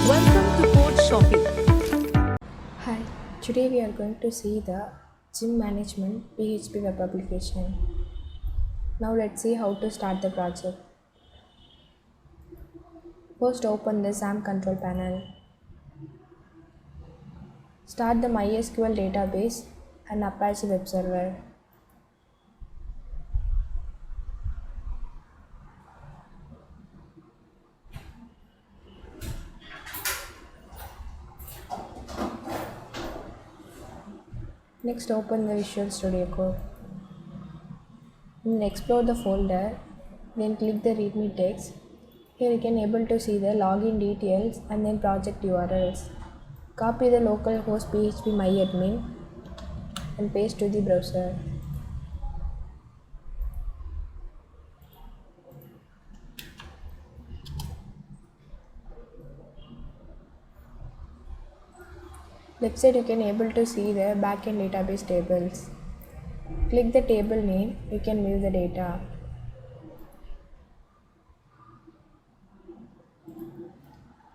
Welcome to Code Shopping. Hi, today we are going to see the gym management PHP web application. Now let's see how to start the project. First open the SAM control panel. Start the MySQL database and Apache web server. Next open the Visual Studio Code. Then explore the folder. Then click the readme text. Here you can able to see the login details and then project URLs. Copy the localhost PHP myadmin and paste to the browser. Left side you can able to see the backend database tables. Click the table name, you can view the data.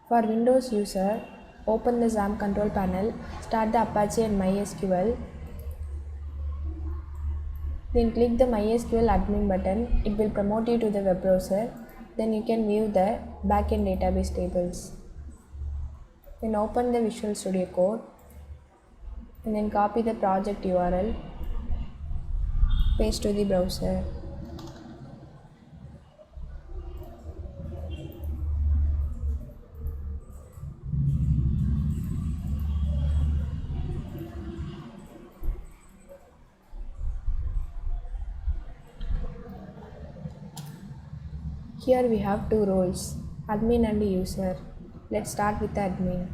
For Windows user, open the XAMPP control panel, start the Apache and MySQL. Then click the MySQL admin button, it will promote you to the web browser. Then you can view the backend database tables. Then open the Visual Studio Code and then copy the project URL, paste to the browser. Here we have two roles, admin and user. Let's start with the admin.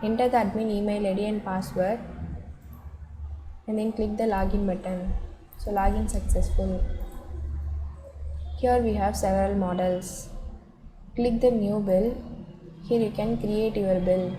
Enter the admin email ID and password and then click the login button. So login successful. Here we have several models. Click the new bill. Here you can create your bill.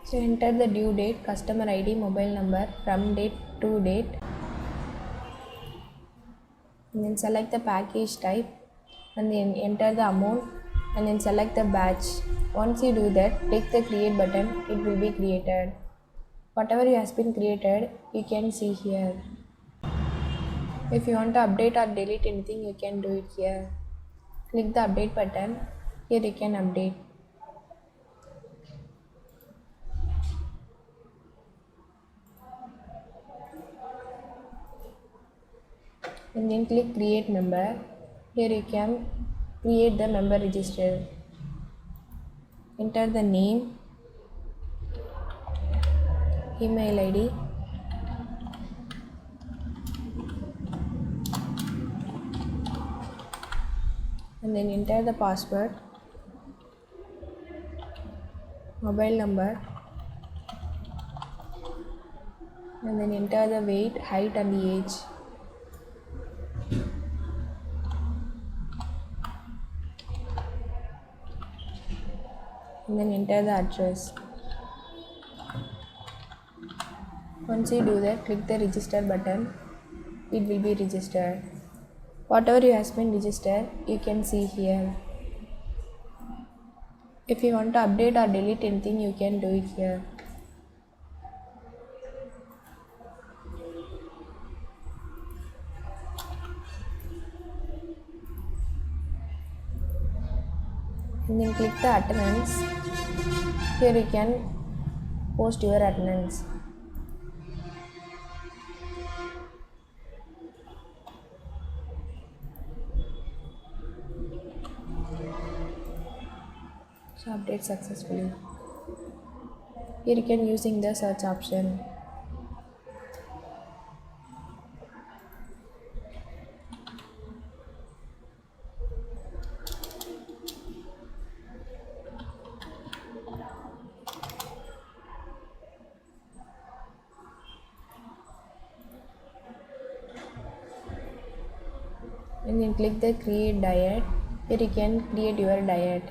So enter the due date, customer ID, mobile number, from date to date. And then select the package type and then enter the amount and then select the batch. Once you do that, click the create button, it will be created. Whatever has been created, you can see here. If you want to update or delete anything, you can do it here. Click the update button, here you can update. And then click create member, here you can create the member register. Enter the name, email ID, and then enter the password, mobile number, and then enter the weight, height and the age. And then enter the address. Once you do that, click the register button, it will be registered. Whatever has been registered, you can see here. If you want to update or delete anything, you can do it here. And then click the attendance. Here you can post your attendance. So update successfully. Here you can using the search option. and then click the create diet. Here you can create your diet.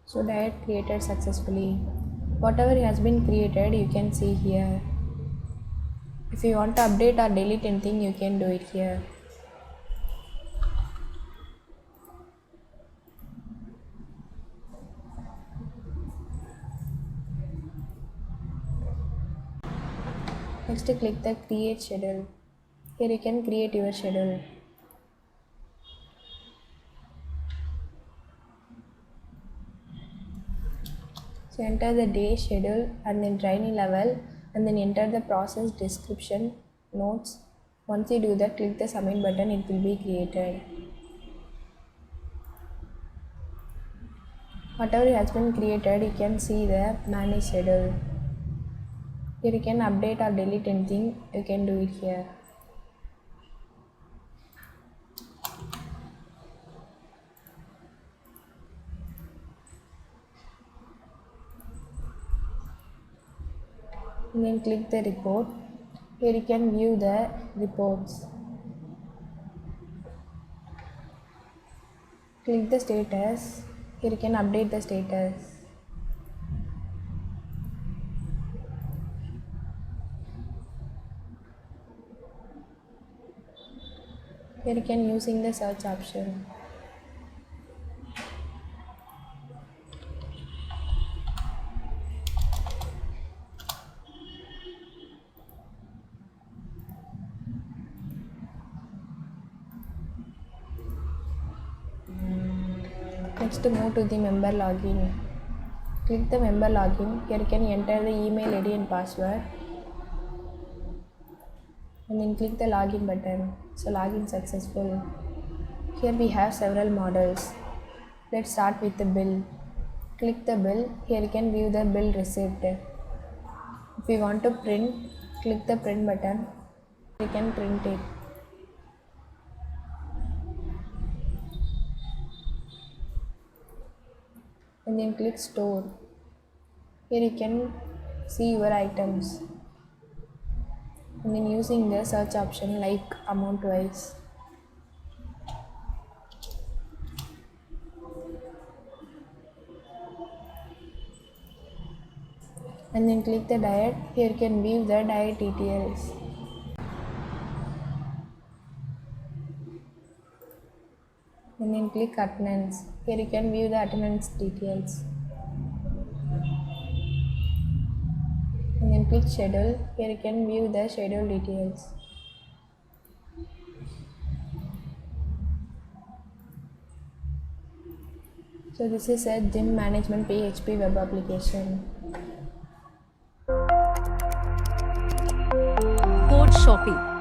So diet created successfully. Whatever has been created you can see here. If you want to update or delete anything you can do it here. Next click the create schedule. Here you can create your schedule. So enter the day schedule and then training level and then enter the process description notes. Once you do that, click the submit button, it will be created. Whatever has been created, you can see the manage schedule. Here you can update or delete anything, you can do it here. And then click the report. Here you can view the reports. Click the status. Here you can update the status. Here you can using the search option. Next move to the member login. Click the member login. Here you can enter the email ID and password. And then click the login button. So login successful. Here we have several models. Let's start with the bill. Click the bill. Here you can view the bill receipt. If you want to print, click the print button. You can print it. And then click store. Here you can see your items. And then using the search option like amount wise. And then click the diet. Here you can view the diet details. And then click attendance. Here you can view the attendance details. And then click schedule. Here you can view the schedule details. So this is a gym management PHP web application. Code Shopping.